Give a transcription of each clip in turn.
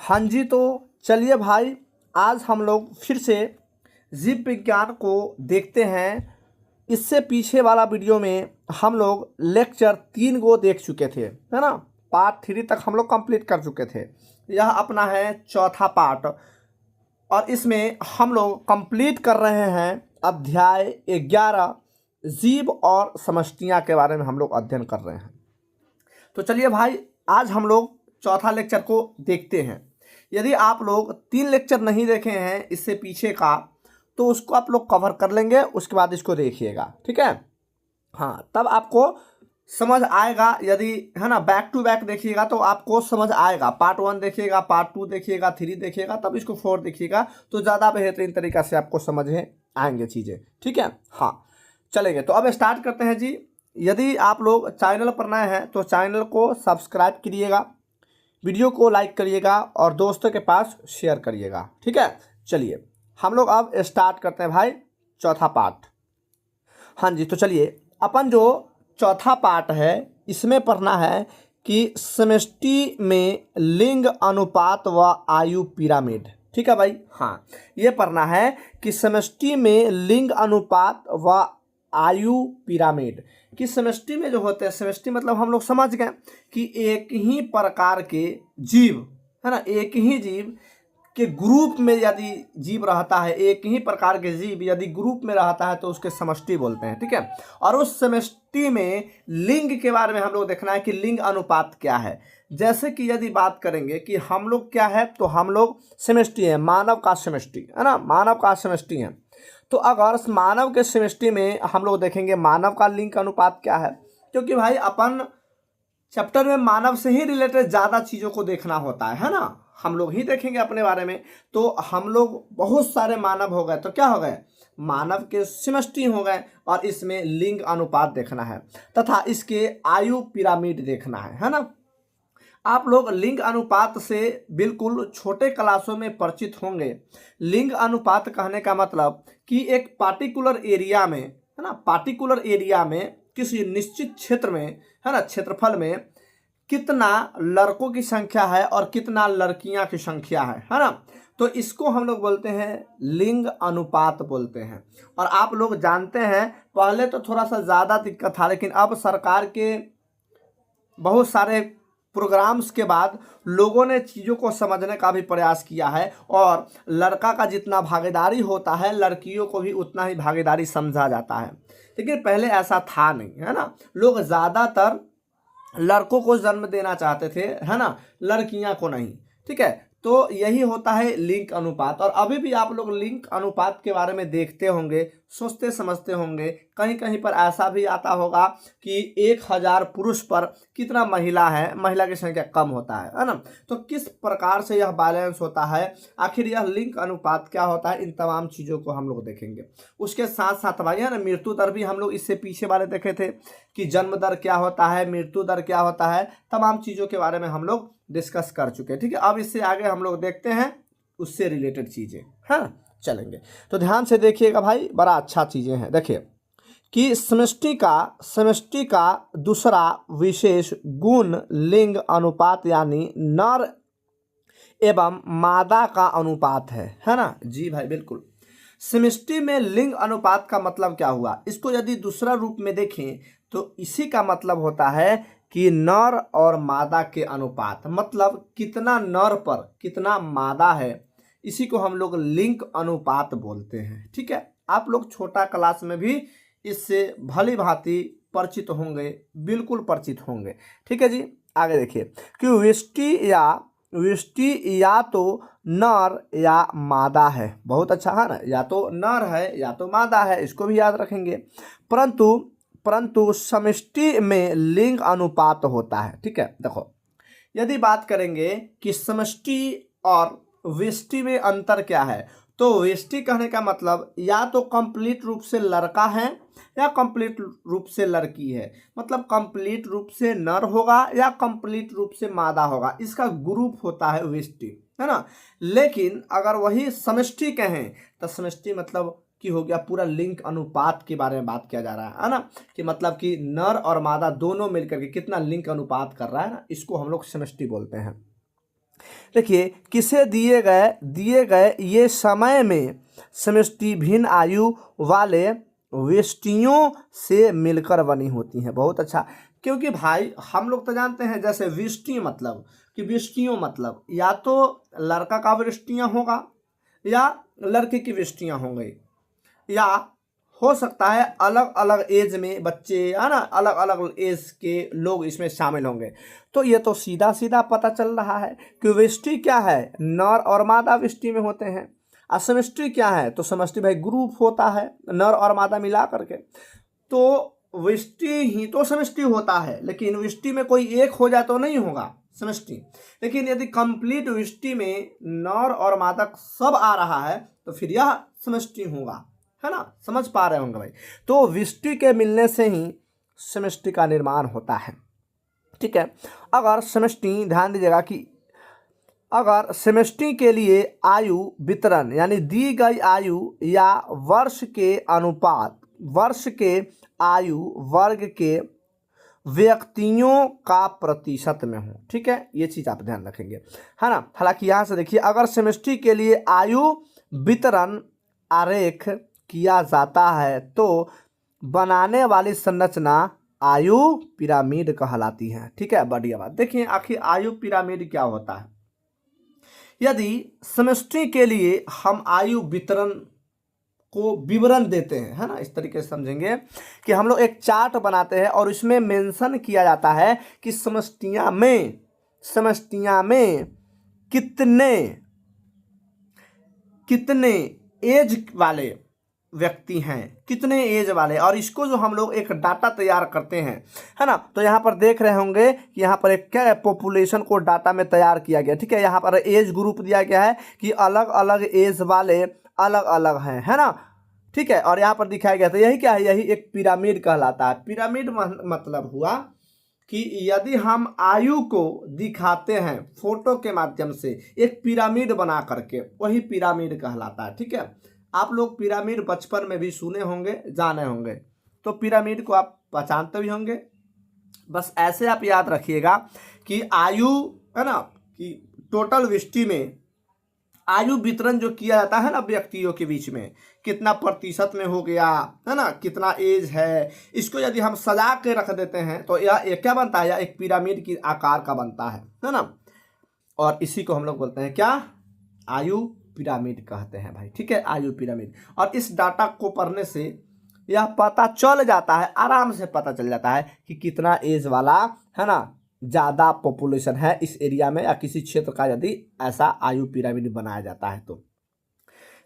हाँ जी, तो चलिए भाई, आज हम लोग फिर से जीव विज्ञान को देखते हैं। इससे पीछे वाला वीडियो में हम लोग लेक्चर 3 को देख चुके थे, है ना। पार्ट 3 तक हम लोग कंप्लीट कर चुके थे। यह अपना है चौथा पार्ट और इसमें हम लोग कंप्लीट कर रहे हैं अध्याय 11 जीव और समष्टियाँ के बारे में हम लोग अध्ययन कर रहे हैं। तो चलिए भाई, आज हम लोग चौथा लेक्चर को देखते हैं। यदि आप लोग 3 लेक्चर नहीं देखे हैं इससे पीछे का, तो उसको आप लोग कवर कर लेंगे, उसके बाद इसको देखिएगा, ठीक है। हाँ, तब आपको समझ आएगा। यदि है ना बैक टू बैक देखिएगा तो आपको समझ आएगा। पार्ट 1 देखिएगा, पार्ट 2 देखिएगा, 3 देखिएगा, तब इसको 4 देखिएगा, तो ज़्यादा बेहतरीन तरीक़ा से आपको समझ में आएंगे चीज़ें, ठीक है। हाँ, चलेंगे तो अब स्टार्ट करते हैं जी। यदि आप लोग चैनल पर नए हैं तो चैनल को सब्सक्राइब करिएगा, वीडियो को लाइक करिएगा और दोस्तों के पास शेयर करिएगा, ठीक है। चलिए हम लोग अब स्टार्ट करते हैं भाई चौथा पार्ट। हाँ जी, तो चलिए अपन जो चौथा पार्ट है इसमें पढ़ना है कि समष्टि में लिंग अनुपात व आयु पिरामिड, ठीक है भाई। हाँ, ये पढ़ना है कि समष्टि में लिंग अनुपात व आयु पिरामिड कि समष्टि में जो होते हैं, समष्टि मतलब हम लोग समझ गए कि एक ही प्रकार के जीव, है ना, एक ही जीव के ग्रुप में यदि जीव रहता है, एक ही प्रकार के जीव यदि ग्रुप में रहता है तो उसके समष्टि बोलते हैं, ठीक है। और उस समष्टि में लिंग के बारे में हम लोग देखना है कि लिंग अनुपात क्या है। जैसे कि यदि बात करेंगे कि हम लोग क्या है, तो हम लोग समष्टि है, मानव का समष्टि, है ना, मानव का समष्टि है। तो अगर मानव के समष्टि में हम लोग देखेंगे मानव का लिंग अनुपात क्या है, क्योंकि भाई अपन चैप्टर में मानव से ही रिलेटेड ज़्यादा चीज़ों को देखना होता है ना। हम लोग ही देखेंगे अपने बारे में, तो हम लोग बहुत सारे मानव हो गए, तो क्या हो गए, मानव के समष्टि हो गए। और इसमें लिंग अनुपात देखना है तथा इसके आयु पिरामिड देखना है ना। आप लोग लिंग अनुपात से बिल्कुल छोटे क्लासों में परिचित होंगे। लिंग अनुपात कहने का मतलब कि एक पार्टिकुलर एरिया में, है ना, पार्टिकुलर एरिया में किसी निश्चित क्षेत्र में, है ना, क्षेत्रफल में कितना लड़कों की संख्या है और कितना लड़कियां की संख्या है ना। तो इसको हम लोग बोलते हैं लिंग अनुपात बोलते हैं। और आप लोग जानते हैं पहले तो थोड़ा सा ज़्यादा दिक्कत था, लेकिन अब सरकार के बहुत सारे प्रोग्राम्स के बाद लोगों ने चीज़ों को समझने का भी प्रयास किया है और लड़का का जितना भागीदारी होता है लड़कियों को भी उतना ही भागीदारी समझा जाता है। लेकिन पहले ऐसा था नहीं, है ना। लोग ज़्यादातर लड़कों को जन्म देना चाहते थे, है ना, लड़कियां को नहीं, ठीक है। तो यही होता है लिंग अनुपात। और अभी भी आप लोग लिंग अनुपात के बारे में देखते होंगे, सोचते समझते होंगे। कहीं कहीं पर ऐसा भी आता होगा कि 1000 पुरुष पर कितना महिला है, महिला की संख्या कम होता है ना। तो किस प्रकार से यह बैलेंस होता है, आखिर यह लिंग अनुपात क्या होता है, इन तमाम चीज़ों को हम लोग देखेंगे। उसके साथ साथ भाई है ना, मृत्यु दर भी हम लोग इससे पीछे वाले देखे थे कि जन्म दर क्या होता है, मृत्यु दर क्या होता है, तमाम चीज़ों के बारे में हम लोग डिस्कस कर चुके हैं, ठीक है। अब इससे आगे हम लोग देखते हैं उससे रिलेटेड चीज़ें, हाँ, चलेंगे। तो ध्यान से देखिएगा भाई, बड़ा अच्छा चीज़ें हैं। देखिए कि समष्टि का दूसरा विशेष गुण लिंग अनुपात यानी नर एवं मादा का अनुपात है ना। जी भाई, बिल्कुल। समष्टि में लिंग अनुपात का मतलब क्या हुआ, इसको यदि दूसरा रूप में देखें तो इसी का मतलब होता है कि नर और मादा के अनुपात, मतलब कितना नर पर कितना मादा है, इसी को हम लोग लिंग अनुपात बोलते हैं, ठीक है। आप लोग छोटा क्लास में भी इससे भली भांति परिचित होंगे, बिल्कुल परिचित होंगे, ठीक है जी। आगे देखिए कि विष्टि या तो नर या मादा है। बहुत अच्छा है ना, या तो नर है या तो मादा है, इसको भी याद रखेंगे। परंतु समष्टि में लिंग अनुपात होता है, ठीक है। देखो, यदि बात करेंगे कि समष्टि और व्यष्टि में अंतर क्या है, तो व्यष्टि कहने का मतलब या तो कंप्लीट रूप से लड़का है या कंप्लीट रूप से लड़की है, मतलब कंप्लीट रूप से नर होगा या कंप्लीट रूप से मादा होगा, इसका ग्रुप होता है व्यष्टि, है ना। लेकिन अगर वही समष्टि कहें तो समष्टि मतलब कि हो गया पूरा लिंग अनुपात के बारे में बात किया जा रहा है ना, कि मतलब कि नर और मादा दोनों मिलकर के कितना लिंग अनुपात कर रहा है ना, इसको हम लोग समष्टि बोलते हैं। देखिए, किसे दिए गए ये समय में समष्टि भिन्न आयु वाले व्यष्टियों से मिलकर बनी होती हैं। बहुत अच्छा, क्योंकि भाई हम लोग तो जानते हैं जैसे व्यष्टि मतलब कि व्यष्टियों मतलब या तो लड़का का व्यष्टियाँ होगा या लड़के की व्यष्टियाँ होंगी, या हो सकता है अलग अलग एज में बच्चे, है ना, अलग अलग एज के लोग इसमें शामिल होंगे। तो ये तो सीधा सीधा पता चल रहा है कि व्यष्टि क्या है, नर और मादा व्यष्टि में होते हैं। और समष्टि क्या है, तो समष्टि भाई ग्रुप होता है नर और मादा मिला करके। तो व्यष्टि ही तो समष्टि होता है, लेकिन व्यष्टि में कोई एक हो जाए तो नहीं होगा समष्टि। लेकिन यदि कंप्लीट व्यष्टि में नर और मादा सब आ रहा है तो फिर यह समष्टि होगा, है ना, समझ पा रहे होंगे भाई। तो व्यष्टि के मिलने से ही समष्टि का निर्माण होता है। ठीक है, अगर समष्टि, ध्यान दीजिएगा कि अगर समष्टि के लिए आयु वितरण यानी दी गई आयु या वर्ष के अनुपात वर्ष के आयु वर्ग के व्यक्तियों का प्रतिशत में हो, ठीक है, ये चीज़ आप ध्यान रखेंगे, है ना। हालांकि यहाँ से देखिए, अगर समष्टि के लिए आयु वितरण आरेख किया जाता है तो बनाने वाली संरचना आयु पिरामिड कहलाती है। ठीक है, बढ़िया बात। देखिए आखिर आयु पिरामिड क्या होता है। यदि समष्टि के लिए हम आयु वितरण को विवरण देते हैं, है ना, इस तरीके से समझेंगे कि हम लोग एक चार्ट बनाते हैं और इसमें मेंशन किया जाता है कि समष्टियां में कितने एज वाले व्यक्ति हैं, कितने एज वाले, और इसको जो हम लोग एक डाटा तैयार करते हैं, है ना। तो यहाँ पर देख रहे होंगे कि यहाँ पर एक क्या है, पॉपुलेशन को डाटा में तैयार किया गया। ठीक है, यहाँ पर एज ग्रुप दिया गया है कि अलग अलग एज वाले अलग अलग हैं, है ना। ठीक है, और यहाँ पर दिखाया गया था, यही क्या है, यही एक पिरामिड कहलाता है। पिरामिड मतलब हुआ कि यदि हम आयु को दिखाते हैं फोटो के माध्यम से एक पिरामिड बना करके, वही पिरामिड कहलाता है। ठीक है, आप लोग पिरामिड बचपन में भी सुने होंगे, जाने होंगे, तो पिरामिड को आप पहचानते भी होंगे। बस ऐसे आप याद रखिएगा कि आयु, है ना, कि टोटल व्यष्टि में आयु वितरण जो किया जाता है ना व्यक्तियों के बीच में, कितना प्रतिशत में हो गया, है ना, कितना एज है, इसको यदि हम सजा के रख देते हैं तो यह क्या बनता है, यह एक पिरामिड की आकार का बनता है ना। और इसी को हम लोग बोलते हैं क्या, आयु पिरामिड कहते हैं भाई। ठीक है, आयु पिरामिड। और इस डाटा को पढ़ने से यह पता चल जाता है, आराम से पता चल जाता है कि कितना एज वाला, है ना, ज़्यादा पॉपुलेशन है इस एरिया में या किसी क्षेत्र का, यदि ऐसा आयु पिरामिड बनाया जाता है। तो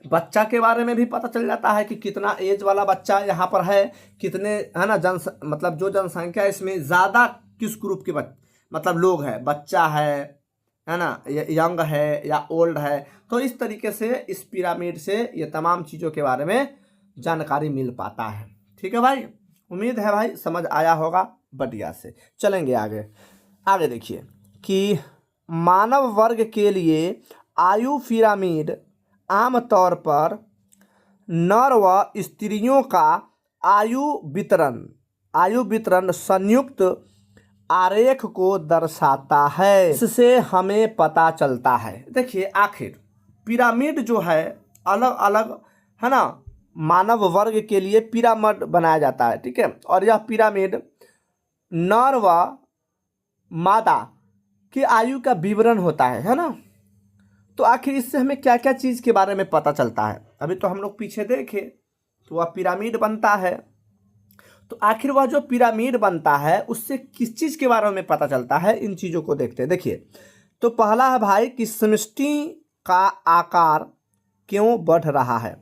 बच्चा के बारे में भी पता चल जाता है कि कितना एज वाला बच्चा यहाँ पर है, कितने, है ना, मतलब जो जनसंख्या इसमें ज़्यादा किस ग्रुप के मतलब लोग हैं, बच्चा है ना, यंग है या ओल्ड है। तो इस तरीके से इस पिरामिड से ये तमाम चीज़ों के बारे में जानकारी मिल पाता है। ठीक है भाई, उम्मीद है भाई समझ आया होगा, बढ़िया से चलेंगे आगे देखिए कि मानव वर्ग के लिए आयु पिरामिड आमतौर पर नर व स्त्रियों का आयु वितरण संयुक्त आरेख को दर्शाता है। इससे हमें पता चलता है, देखिए आखिर पिरामिड जो है अलग अलग, है ना, मानव वर्ग के लिए पिरामिड बनाया जाता है। ठीक है, और यह पिरामिड नर व मादा की आयु का विवरण होता है ना। तो आखिर इससे हमें क्या क्या चीज़ के बारे में पता चलता है, अभी तो हम लोग पीछे देखे तो वह पिरामिड बनता है। तो आखिर वह जो पिरामिड बनता है उससे किस चीज़ के बारे में पता चलता है, इन चीज़ों को देखते हैं। देखिए, तो पहला है भाई कि समष्टि का आकार क्यों बढ़ रहा है,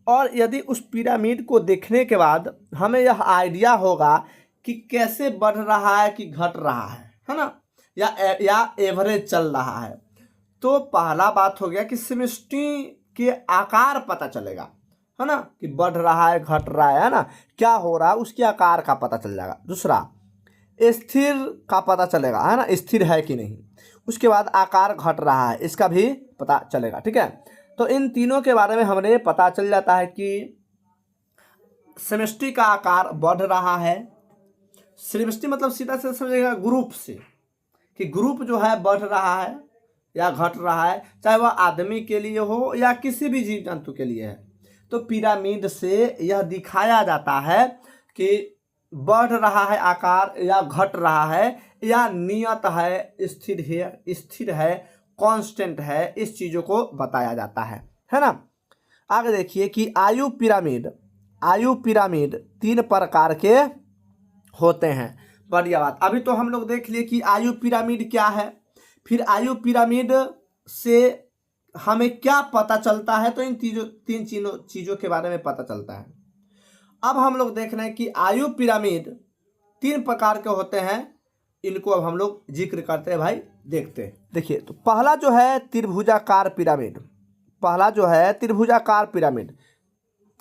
और यदि उस पिरामिड को देखने के बाद हमें यह आइडिया होगा कि कैसे बढ़ रहा है कि घट रहा है ना, या एवरेज चल रहा है। तो पहला बात हो गया कि समष्टि के आकार पता चलेगा, है ना, कि बढ़ रहा है घट रहा है ना, क्या हो रहा है उसके आकार का पता चल जाएगा। दूसरा, स्थिर का पता चलेगा, है ना, स्थिर है कि नहीं। उसके बाद आकार घट रहा है, इसका भी पता चलेगा। ठीक है, तो इन तीनों के बारे में हमें पता चल जाता है कि समष्टि का आकार बढ़ रहा है। समष्टि मतलब सीधा से समझेगा ग्रुप से, कि ग्रुप जो है बढ़ रहा है या घट रहा है, चाहे वह आदमी के लिए हो या किसी भी जीव जंतु के लिए है। तो पिरामिड से यह दिखाया जाता है कि बढ़ रहा है आकार या घट रहा है या नियत है, स्थिर है, कांस्टेंट है, इस चीज़ों को बताया जाता है ना। आगे देखिए कि आयु पिरामिड 3 प्रकार के होते हैं। बढ़िया बात। अभी तो हम लोग देख लिए कि आयु पिरामिड क्या है, फिर आयु पिरामिड से हमें क्या पता चलता है, तो इन तीन चीज़ों के बारे में पता चलता है। अब हम लोग देख रहे हैं कि आयु पिरामिड 3 प्रकार के होते हैं, इनको अब हम लोग जिक्र करते हैं भाई, देखते हैं। देखिए तो पहला जो है त्रिभुजाकार पिरामिड।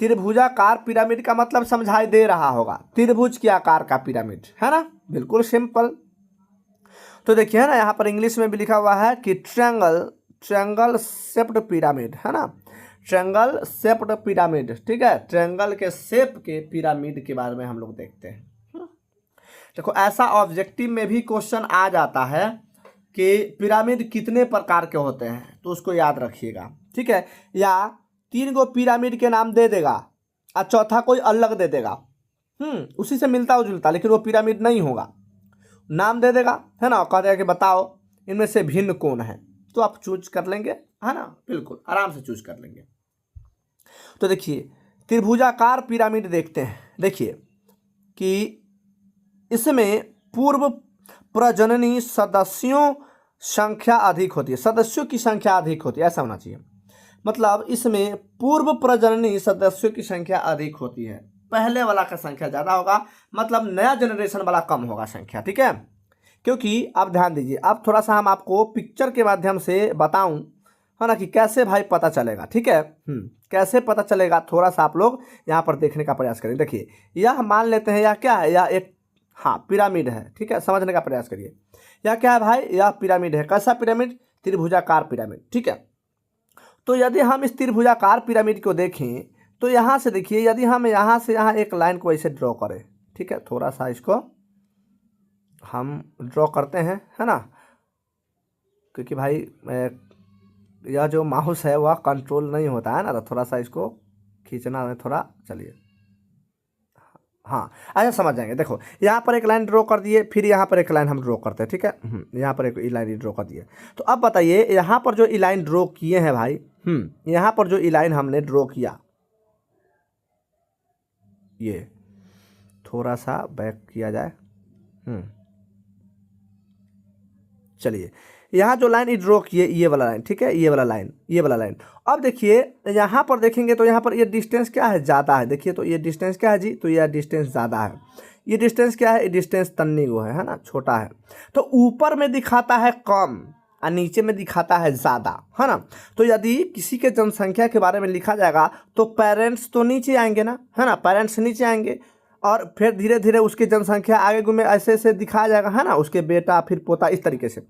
त्रिभुजाकार पिरामिड का मतलब समझाई दे रहा होगा, त्रिभुज के आकार का पिरामिड, है ना, बिल्कुल सिंपल। तो देखिए है ना, यहाँ पर इंग्लिश में भी लिखा हुआ है कि ट्रायंगल शेप्ड पिरामिड, है ना, ट्रायंगल शेप्ड पिरामिड, ठीक है, ट्रायंगल के शेप के पिरामिड के बारे में हम लोग देखते हैं। देखो ऐसा ऑब्जेक्टिव में भी क्वेश्चन आ जाता है कि पिरामिड कितने प्रकार के होते हैं, तो उसको याद रखिएगा, ठीक है। या 3 गो पिरामिड के नाम दे देगा और चौथा कोई अलग दे देगा, उसी से मिलता जुलता, लेकिन वो पिरामिड नहीं होगा, नाम दे देगा, है ना, कह देगा कि बताओ इनमें से भिन्न कौन है, तो आप चूज कर लेंगे, है ना, बिल्कुल आराम से चूज कर लेंगे। तो देखिए त्रिभुजाकार पिरामिड देखते हैं। देखिए कि इसमें पूर्व प्रजननी सदस्यों संख्या अधिक होती है, सदस्यों की संख्या अधिक होती है, ऐसा होना चाहिए। मतलब इसमें पूर्व प्रजननी सदस्यों की संख्या अधिक होती है, पहले वाला का संख्या ज़्यादा होगा, मतलब नया जनरेशन वाला कम होगा संख्या, ठीक है। क्योंकि आप ध्यान दीजिए, अब थोड़ा सा हम आपको पिक्चर के माध्यम से बताऊं, है ना, कि कैसे भाई पता चलेगा, ठीक है। कैसे पता चलेगा, थोड़ा सा आप लोग यहाँ पर देखने का प्रयास करें। देखिए यह मान लेते हैं, यह क्या है, यह एक पिरामिड है, ठीक है, समझने का प्रयास करिए। यह क्या है भाई, यह पिरामिड है। कैसा पिरामिड, त्रिभुजाकार पिरामिड, ठीक है। तो यदि हम इस त्रिभुजाकार पिरामिड को देखें तो यहाँ से देखिए, यदि हम यहाँ से यहाँ एक लाइन को ऐसे ड्रॉ करें, ठीक है, थोड़ा सा इसको हम ड्रॉ करते हैं, है ना, क्योंकि भाई यह जो माउस है वह कंट्रोल नहीं होता है ना, तो थोड़ा सा इसको खींचना है थोड़ा, चलिए, हाँ अच्छा समझ जाएंगे। देखो यहाँ पर एक लाइन ड्रॉ कर दिए, फिर यहाँ पर एक लाइन हम ड्रॉ करते हैं, ठीक है, यहाँ पर एक लाइन ड्रॉ कर दिए। तो अब बताइए यहाँ पर जो लाइन ड्रॉ किए हैं भाई, यहाँ पर जो लाइन हमने ड्रॉ किया, ये थोड़ा सा बैक किया जाए, चलिए यहाँ जो लाइन ड्रॉ किए, ये वाला लाइन, ठीक है, ये वाला लाइन। अब देखिए यहाँ पर देखेंगे तो यहाँ पर ये डिस्टेंस क्या है, ज़्यादा है। देखिए तो ये डिस्टेंस क्या है जी, तो यह डिस्टेंस ज़्यादा है। ये डिस्टेंस क्या है, ये डिस्टेंस तन्नी वो है ना, छोटा है। तो ऊपर में दिखाता है कम और नीचे में दिखाता है ज़्यादा, है ना। तो यदि किसी के जनसंख्या के बारे में लिखा जाएगा तो पेरेंट्स तो नीचे आएंगे ना, है ना, पेरेंट्स नीचे आएंगे और फिर धीरे धीरे उसकी जनसंख्या आगे में ऐसे ऐसे दिखाया जाएगा, है ना, उसके बेटा फिर पोता, इस तरीके से।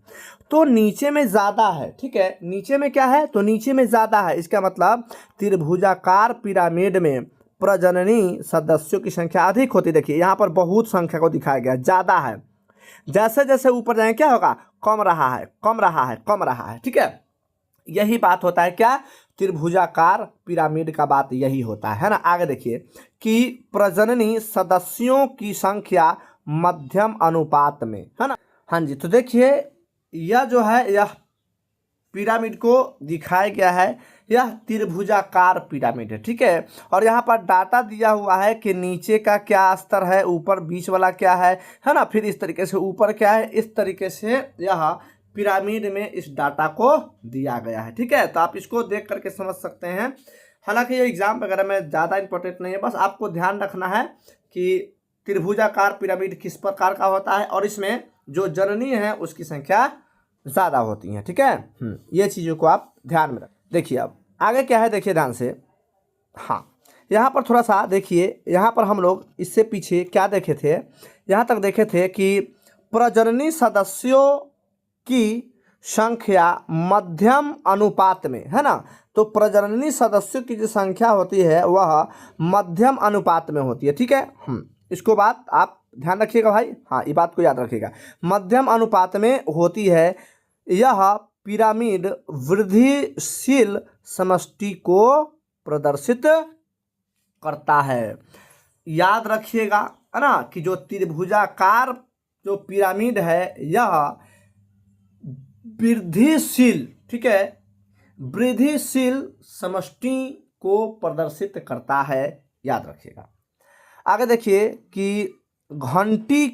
तो नीचे में ज़्यादा है, ठीक है, नीचे में क्या है, तो नीचे में ज़्यादा है। इसका मतलब त्रिभुजाकार पिरामिड में प्रजननी सदस्यों की संख्या अधिक होती है। देखिए यहाँ पर बहुत संख्या को दिखाया गया, ज़्यादा है। जैसे जैसे ऊपर जाएंगे क्या होगा, कम रहा है, ठीक है। यही बात होता है क्या, त्रिभुजाकार पिरामिड का बात यही होता है ना। आगे देखिए कि प्रजननी सदस्यों की संख्या मध्यम अनुपात में, है ना। हाँ जी, तो देखिए यह जो है, यह पिरामिड को दिखाया गया है, यह त्रिभुजाकार पिरामिड है, ठीक है। और यहाँ पर डाटा दिया हुआ है कि नीचे का क्या स्तर है, ऊपर बीच वाला क्या है ना, फिर इस तरीके से ऊपर क्या है, इस तरीके से यह पिरामिड में इस डाटा को दिया गया है, ठीक है। तो आप इसको देख करके समझ सकते हैं। हालांकि ये एग्जाम वगैरह में ज़्यादा इंपॉर्टेंट नहीं है, बस आपको ध्यान रखना है कि त्रिभुजाकार पिरामिड किस प्रकार का होता है और इसमें जो जननी है उसकी संख्या ज़्यादा होती है, ठीक है। ये चीज़ों को आप ध्यान में रखें। देखिए अब आगे क्या है, देखिए ध्यान से। हाँ यहाँ पर थोड़ा सा देखिए, यहाँ पर हम लोग इससे पीछे क्या देखे थे, यहाँ तक देखे थे कि प्रजननी सदस्यों की संख्या मध्यम अनुपात में, है ना। तो प्रजननी सदस्यों की जो संख्या होती है वह मध्यम अनुपात में होती है, ठीक है। इसको बात आप ध्यान रखिएगा भाई, हाँ ये बात को याद रखिएगा, मध्यम अनुपात में होती है। यह पिरामिड वृद्धिशील समष्टि को प्रदर्शित करता है। याद रखिएगा, है ना, कि जो त्रिभुजाकार जो पिरामिड है यह वृद्धिशील, ठीक है, वृद्धिशील समष्टि को प्रदर्शित करता है। याद रखिएगा। आगे देखिए कि घंटी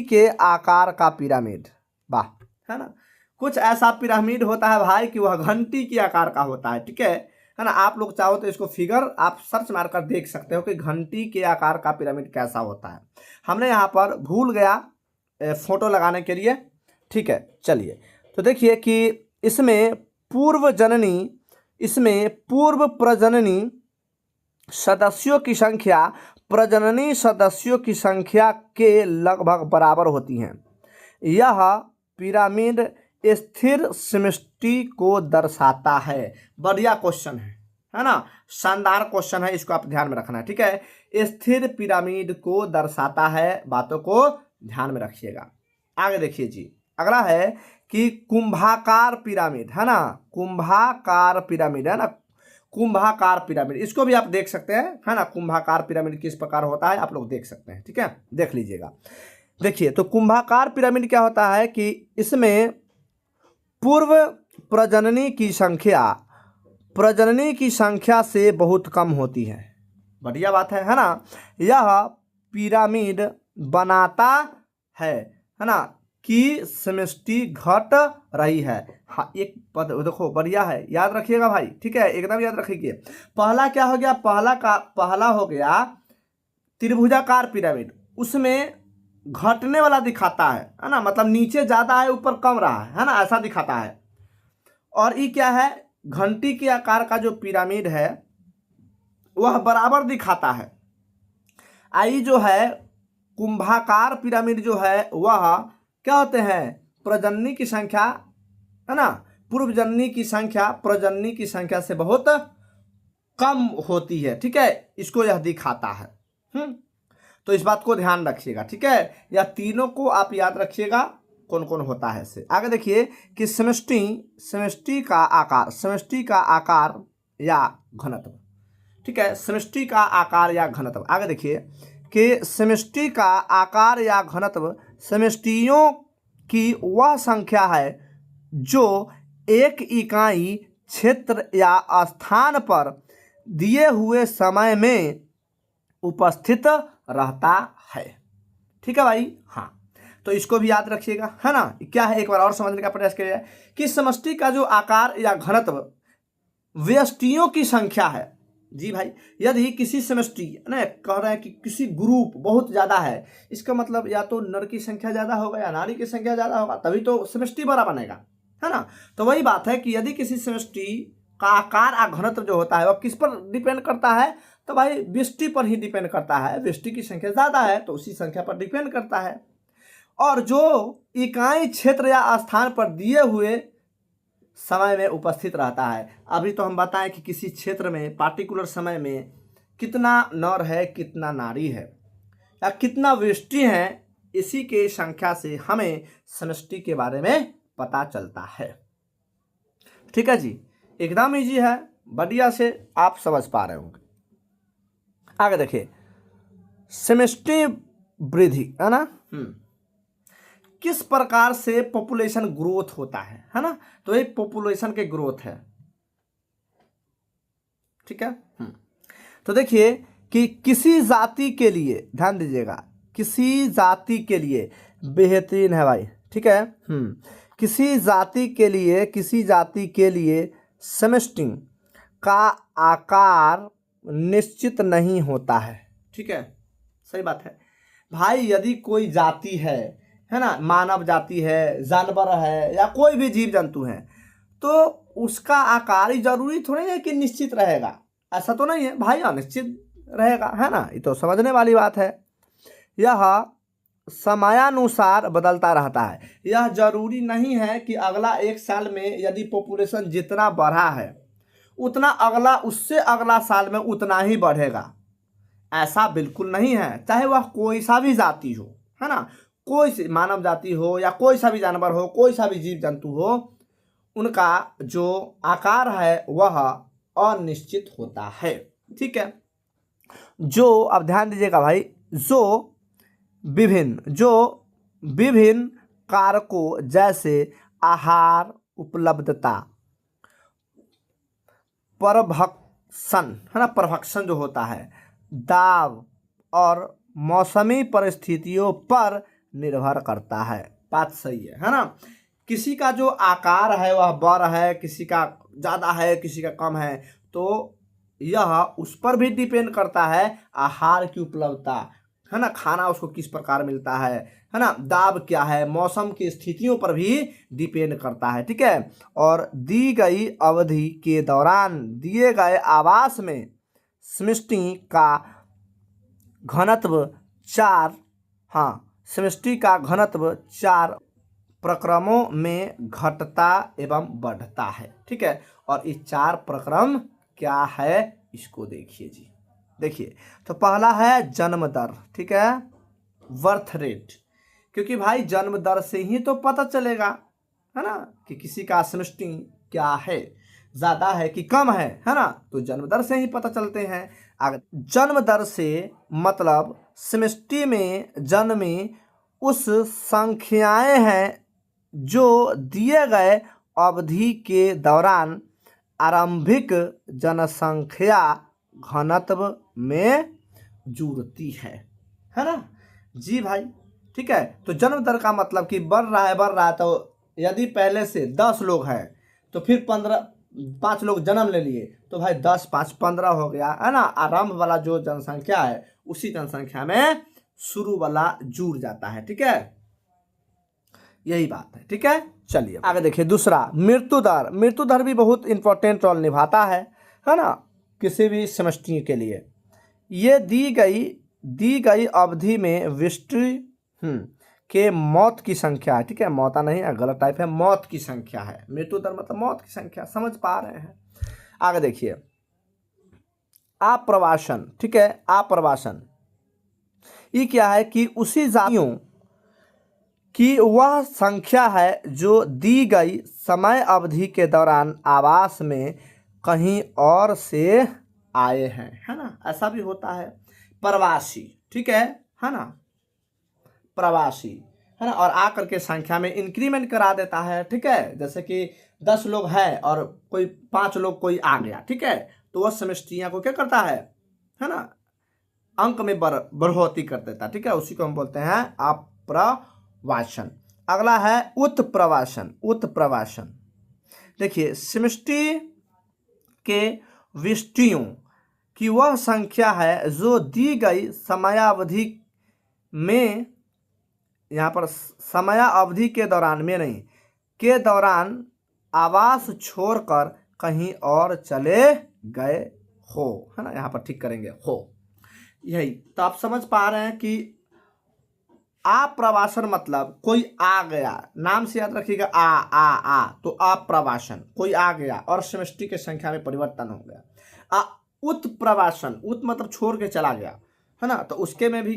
के आकार का पिरामिड, वाह, है ना, कुछ ऐसा पिरामिड होता है भाई कि वह घंटी के आकार का होता है, ठीक है ना। आप लोग चाहो तो इसको फिगर आप सर्च मारकर देख सकते हो कि घंटी के आकार का पिरामिड कैसा होता है। हमने यहाँ पर भूल गया फोटो लगाने के लिए, ठीक है। चलिए तो देखिए कि इसमें पूर्व प्रजननी सदस्यों की संख्या प्रजननी सदस्यों की संख्या के लगभग बराबर होती हैं। यह पिरामिड स्थिर समष्टि को दर्शाता है। बढ़िया क्वेश्चन है ना, शानदार क्वेश्चन है, इसको आप ध्यान में रखना है, ठीक है। स्थिर पिरामिड को दर्शाता है, बातों को ध्यान में रखिएगा। आगे देखिए जी, अगला है कि कुंभाकार पिरामिड, है ना, कुंभाकार पिरामिड, है ना, कुंभाकार पिरामिड, इसको भी आप देख सकते हैं, है ना। कुंभाकार पिरामिड किस प्रकार होता है आप लोग देख सकते हैं, ठीक है, देख लीजिएगा। देखिए तो कुंभाकार पिरामिड क्या होता है कि इसमें पूर्व प्रजननी की संख्या से बहुत कम होती है। बढ़िया बात है ना। यह पिरामिड बनाता है ना, कि समष्टि घट रही है। हाँ, एक पद देखो, बढ़िया है, याद रखिएगा भाई, ठीक है, एकदम याद रखिए। पहला क्या हो गया, पहला हो गया त्रिभुजाकार पिरामिड, उसमें घटने वाला दिखाता है ना, मतलब नीचे ज्यादा है ऊपर कम रहा है ना, ऐसा दिखाता है। और ये क्या है, घंटी के आकार का जो पिरामिड है वह बराबर दिखाता है। आई जो है कुंभाकार पिरामिड जो है वह क्या होते हैं, प्रजननी की संख्या, है ना, पूर्व जननी की संख्या प्रजननी की संख्या से बहुत कम होती है, ठीक है, इसको यह दिखाता है। तो इस बात को ध्यान रखिएगा, ठीक है। यह तीनों को आप याद रखिएगा कौन कौन होता है इससे। आगे देखिए कि समष्टि का आकार या घनत्व, ठीक है, समष्टि का आकार या घनत्व। आगे देखिए कि समष्टि का आकार या घनत्व समष्टियों की वह संख्या है जो एक इकाई क्षेत्र या स्थान पर दिए हुए समय में उपस्थित रहता है, ठीक है भाई। हाँ, तो इसको भी याद रखिएगा, है ना। क्या है, एक बार और समझने का प्रयास करिए कि समष्टि का जो आकार या घनत्व व्यष्टियों की संख्या है। जी भाई, यदि किसी समष्टि ना कह रहे हैं कि किसी ग्रुप बहुत ज्यादा है, इसका मतलब या तो नर की संख्या ज्यादा होगा या नारी की संख्या ज्यादा होगा, तभी तो समष्टि बड़ा बनेगा, है ना। तो वही बात है कि यदि किसी समष्टि का आकार या घनत्व जो होता है वह किस पर डिपेंड करता है, तो भाई व्यष्टि पर ही डिपेंड करता है। व्यष्टि की संख्या ज्यादा है तो उसी संख्या पर डिपेंड करता है। और जो इकाई क्षेत्र या स्थान पर दिए हुए समय में उपस्थित रहता है। अभी तो हम बताएं कि किसी क्षेत्र में पार्टिकुलर समय में कितना नर है, कितना नारी है या कितना व्यष्टि है, इसी के संख्या से हमें समष्टि के बारे में पता चलता है, ठीक है जी। एकदम इजी है, बढ़िया से आप समझ पा रहे होंगे। आगे देखिए समष्टि वृद्धि, है ना, किस प्रकार से पॉपुलेशन ग्रोथ होता है ना। तो ये पॉपुलेशन के ग्रोथ है, ठीक है। तो देखिए कि किसी जाति के लिए, ध्यान दीजिएगा, किसी जाति के लिए बेहतरीन है भाई, ठीक है। किसी जाति के लिए समष्टि का आकार निश्चित नहीं होता है, ठीक है, सही बात है भाई। यदि कोई जाति है ना, मानव जाति है, जानवर है या कोई भी जीव जंतु है, तो उसका आकार जरूरी थोड़ी है कि निश्चित रहेगा, ऐसा तो नहीं है भाई, अनिश्चित रहेगा, है ना। ये तो समझने वाली बात है। यह समयानुसार बदलता रहता है। यह जरूरी नहीं है कि अगला एक साल में यदि पॉपुलेशन जितना बढ़ा है उतना अगला उससे अगला साल में उतना ही बढ़ेगा, ऐसा बिल्कुल नहीं है। चाहे वह कोई सा भी जाति हो, है ना, कोई सी मानव जाति हो या कोई सा भी जानवर हो, कोई सा भी जीव जंतु हो, उनका जो आकार है वह अनिश्चित होता है। ठीक है, जो अब ध्यान दीजिएगा भाई, जो विभिन्न कारकों जैसे आहार उपलब्धता, परभक्षण है ना, परभक्षण जो होता है, दाब और मौसमी परिस्थितियों पर निर्भर करता है। बात सही है ना। किसी का जो आकार है वह बड़ा है, किसी का ज़्यादा है, किसी का कम है, तो यह उस पर भी डिपेंड करता है, आहार की उपलब्धता है ना, खाना उसको किस प्रकार मिलता है ना, दाब क्या है, मौसम की स्थितियों पर भी डिपेंड करता है। ठीक है, और दी गई अवधि के दौरान दिए गए आवास में समष्टि का घनत्व 4 प्रक्रमों में घटता एवं बढ़ता है। ठीक है, और ये 4 प्रक्रम क्या है इसको देखिए जी। देखिए, तो पहला है जन्म दर। ठीक है, बर्थ रेट, क्योंकि भाई जन्म दर से ही तो पता चलेगा है ना कि किसी का समष्टि क्या है, ज़्यादा है कि कम है ना, तो जन्म दर से ही पता चलते हैं। अगर जन्म दर से मतलब समष्टि में जन्मी उस संख्याएं हैं जो दिए गए अवधि के दौरान आरंभिक जनसंख्या घनत्व में जुड़ती है ना जी भाई। ठीक है, तो जन्म दर का मतलब कि बढ़ रहा है, तो यदि पहले से 10 लोग हैं तो फिर 5 लोग जन्म ले लिए, तो भाई 10 5 15 हो गया है ना। आरंभ वाला जो जनसंख्या है उसी जनसंख्या में शुरू वाला जुड़ जाता है। ठीक है, यही बात है। ठीक है, चलिए आगे देखिए। दूसरा, मृत्यु दर। मृत्यु दर भी बहुत इंपॉर्टेंट रोल निभाता है ना, किसी भी समष्टि के लिए। ये दी गई अवधि में व्यष्टि के मौत की संख्या है। ठीक है, मौता नहीं है, गलत टाइप है, मौत की संख्या है। मृत्यु दर मतलब मौत की संख्या, समझ पा रहे हैं। आगे देखिए, आप्रवासन। ठीक है, आप्रवासन ये क्या है कि उसी जातियों की वह संख्या है जो दी गई समय अवधि के दौरान आवास में कहीं और से आए हैं, है ना। ऐसा भी होता है। प्रवासी, ठीक है ना, प्रवासी है ना, और आकर के संख्या में इंक्रीमेंट करा देता है। ठीक है, जैसे कि 10 लोग हैं और कोई 5 लोग कोई आ गया। ठीक है, तो वह समष्टियां को क्या करता है ना, अंक में बढ़ोतरी कर देता है। ठीक है, उसी को हम बोलते हैं आप्रवासन। अगला है उत्प्रवासन। उत्प्रवासन देखिए, समष्टि के व्यष्टियों की वह संख्या है जो दी गई समयावधि में, यहाँ पर समयावधि के दौरान में नहीं, के दौरान आवास छोड़कर कहीं और चले गए हो, है ना। यहाँ पर ठीक करेंगे हो, यही तो आप समझ पा रहे हैं कि आप्रवासन मतलब कोई आ गया। नाम से याद रखिएगा, आ तो आप्रवासन, कोई आ गया और समष्टि के संख्या में परिवर्तन हो गया। उत्प्रवासन, उत मतलब छोड़ के चला गया, है ना, तो उसमें भी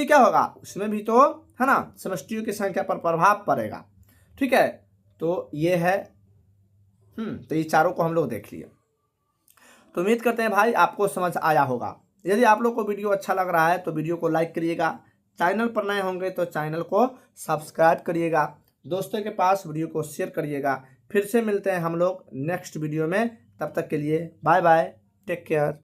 क्या होगा, उसमें भी तो है ना समष्टियों की संख्या पर प्रभाव पड़ेगा। ठीक है, तो ये है तो ये चारों को हम लोग देख लिए। तो उम्मीद करते हैं भाई आपको समझ आया होगा। यदि आप लोग को वीडियो अच्छा लग रहा है तो वीडियो को लाइक करिएगा, चैनल पर नए होंगे तो चैनल को सब्सक्राइब करिएगा, दोस्तों के पास वीडियो को शेयर करिएगा। फिर से मिलते हैं हम लोग नेक्स्ट वीडियो में, तब तक के लिए बाय बाय, टेक केयर।